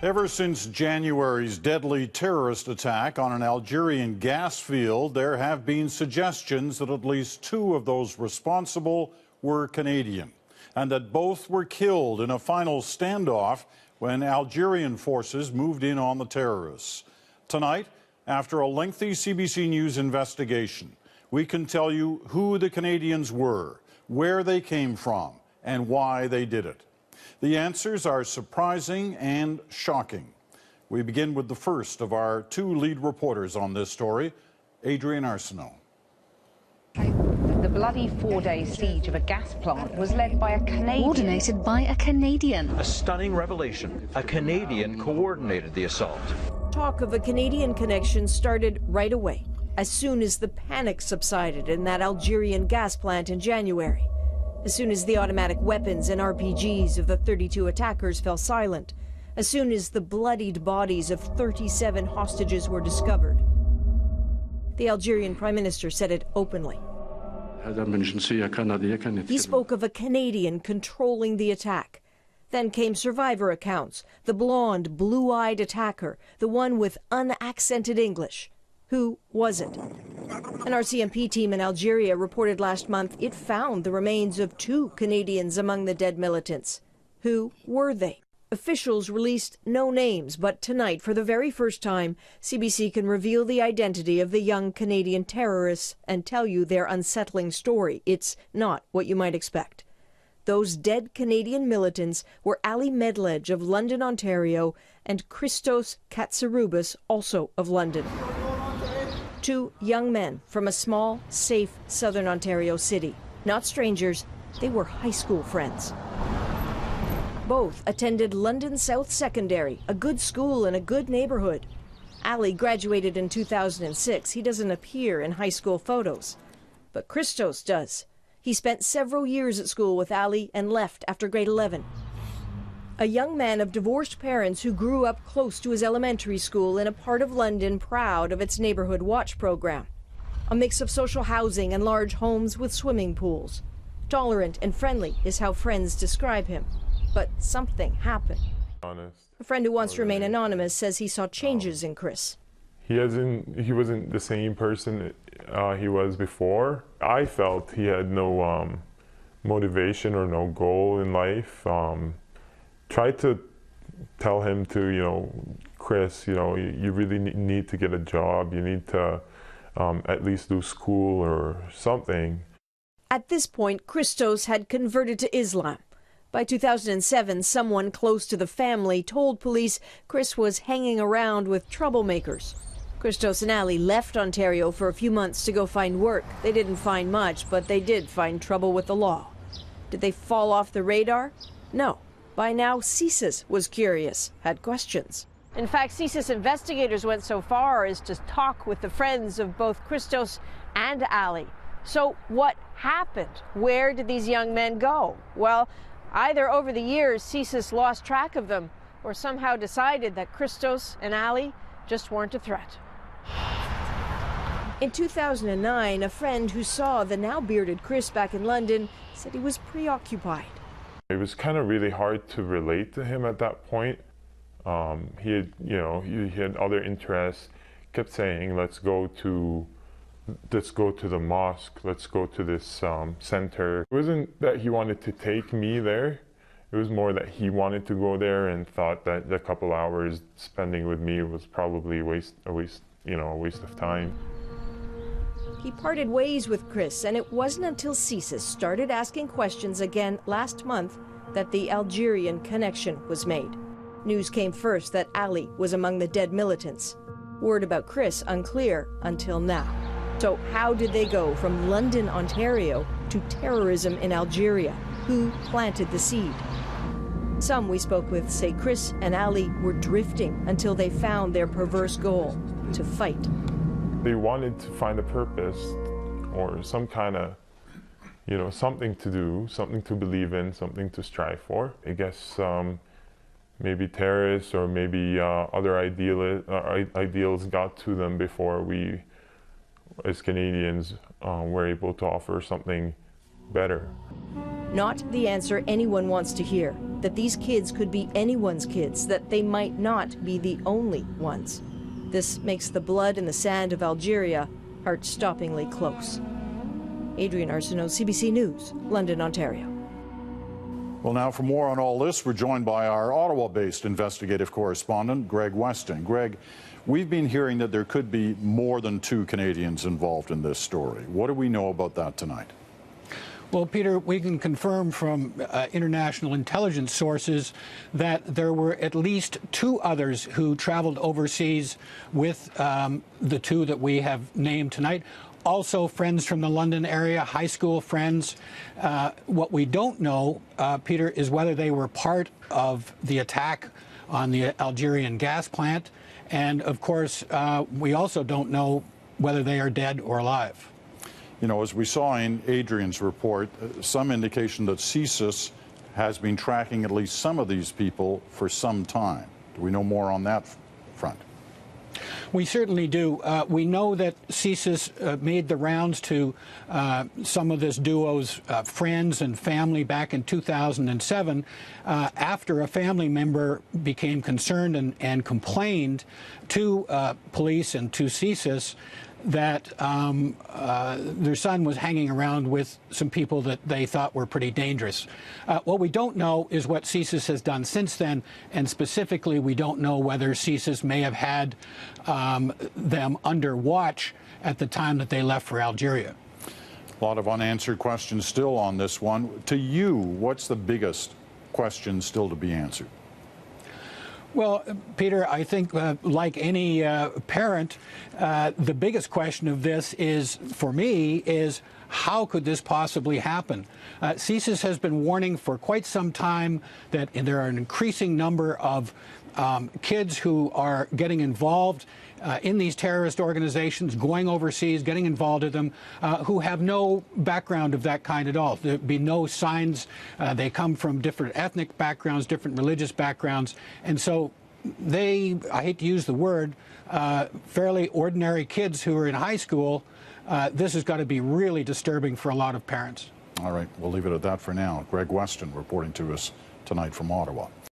Ever since January's deadly terrorist attack on an Algerian gas field, there have been suggestions that at least two of those responsible were Canadian, and that both were killed in a final standoff when Algerian forces moved in on the terrorists. Tonight, after a lengthy CBC News investigation, we can tell you who the Canadians were, where they came from, and why they did it. The answers are surprising and shocking. We begin with the first of our two lead reporters on this story, Adrian Arsenault. The bloody four-day siege of a gas plant was led by a Canadian. Coordinated by a Canadian. A stunning revelation. A Canadian coordinated the assault. Talk of a Canadian connection started right away, as soon as the panic subsided in that Algerian gas plant in January. As soon as the automatic weapons and RPGs of the 32 attackers fell silent, as soon as the bloodied bodies of 37 hostages were discovered. The Algerian Prime Minister said it openly. He spoke of a Canadian controlling the attack. Then came survivor accounts, the blonde, blue-eyed attacker, the one with unaccented English. Who was it? An RCMP team in Algeria reported last month it found the remains of two Canadians among the dead militants. Who were they? Officials released no names, but tonight, for the very first time, CBC can reveal the identity of the young Canadian terrorists and tell you their unsettling story. It's not what you might expect. Those dead Canadian militants were Ali Medledge of London, Ontario, and Christos Katsarubis, also of London. Two young men from a small, safe southern Ontario city. Not strangers, they were high school friends. Both attended London South Secondary, a good school in a good neighborhood. Ali graduated in 2006. He doesn't appear in high school photos. But Christos does. He spent several years at school with Ali and left after grade 11. A young man of divorced parents who grew up close to his elementary school in a part of London proud of its neighborhood watch program. A mix of social housing and large homes with swimming pools. Tolerant and friendly is how friends describe him. But something happened. A friend who wants to remain anonymous says he saw changes in Chris. He wasn't the same person he was before. I felt he had no motivation or no goal in life. Tried to tell him to, Chris, you really need to get a job. You need to at least do school or something. At this point, Christos had converted to Islam. By 2007, someone close to the family told police Chris was hanging around with troublemakers. Christos and Ali left Ontario for a few months to go find work. They didn't find much, but they did find trouble with the law. Did they fall off the radar? No. By now, CSIS was curious, had questions. In fact, CSIS investigators went so far as to talk with the friends of both Christos and Ali. So what happened? Where did these young men go? Well, either over the years, CSIS lost track of them or somehow decided that Christos and Ali just weren't a threat. In 2009, a friend who saw the now bearded Chris back in London said he was preoccupied. It was kind of really hard to relate to him at that point. He had other interests. Kept saying, let's go to the mosque. Let's go to this center. It wasn't that he wanted to take me there. It was more that he wanted to go there and thought that the couple hours spending with me was probably a waste of time. He parted ways with Chris, and it wasn't until CSIS started asking questions again last month that the Algerian connection was made. News came first that Ali was among the dead militants. Word about Chris unclear until now. So how did they go from London, Ontario to terrorism in Algeria? Who planted the seed? Some we spoke with say Chris and Ali were drifting until they found their perverse goal, to fight. They wanted to find a purpose or some kind of, something to do, something to believe in, something to strive for. I guess maybe terrorists or maybe other ideals got to them before we, as Canadians, were able to offer something better. Not the answer anyone wants to hear. that these kids could be anyone's kids, that they might not be the only ones. This makes the blood in the sand of Algeria heart-stoppingly close. Adrienne Arsenault, CBC News, London, Ontario. Well, now for more on all this, we're joined by our Ottawa-based investigative correspondent, Greg Weston. Greg, we've been hearing that there could be more than 2 Canadians involved in this story. What do we know about that tonight? Well, Peter, we can confirm from international intelligence sources that there were at least 2 others who traveled overseas with the 2 that we have named tonight. Also friends from the London area, high school friends. What we don't know, Peter, is whether they were part of the attack on the Algerian gas plant. And, of course, we also don't know whether they are dead or alive. You know, as we saw in Adrian's report, some indication that CSIS has been tracking at least some of these people for some time. Do we know more on that front? We certainly do. We know that CSIS made the rounds to some of this duo's friends and family back in 2007 after a family member became concerned and complained to police and to CSIS that their son was hanging around with some people that they thought were pretty dangerous. What we don't know is what CSIS has done since then, and specifically we don't know whether CSIS may have had them under watch at the time that they left for Algeria. A lot of unanswered questions still on this one. To you, what's the biggest question still to be answered? Well, Peter, I think like any parent, the biggest question of this is, for me, is how could this possibly happen? CSIS has been warning for quite some time that there are an increasing number of kids who are getting involved in these terrorist organizations, going overseas, getting involved in them, who have no background of that kind at all. There'd be no signs. They come from different ethnic backgrounds, different religious backgrounds, and so they, I hate to use the word, fairly ordinary kids who are in high school. This has got to be really disturbing for a lot of parents. All right, we'll leave it at that for now. Greg Weston reporting to us tonight from Ottawa.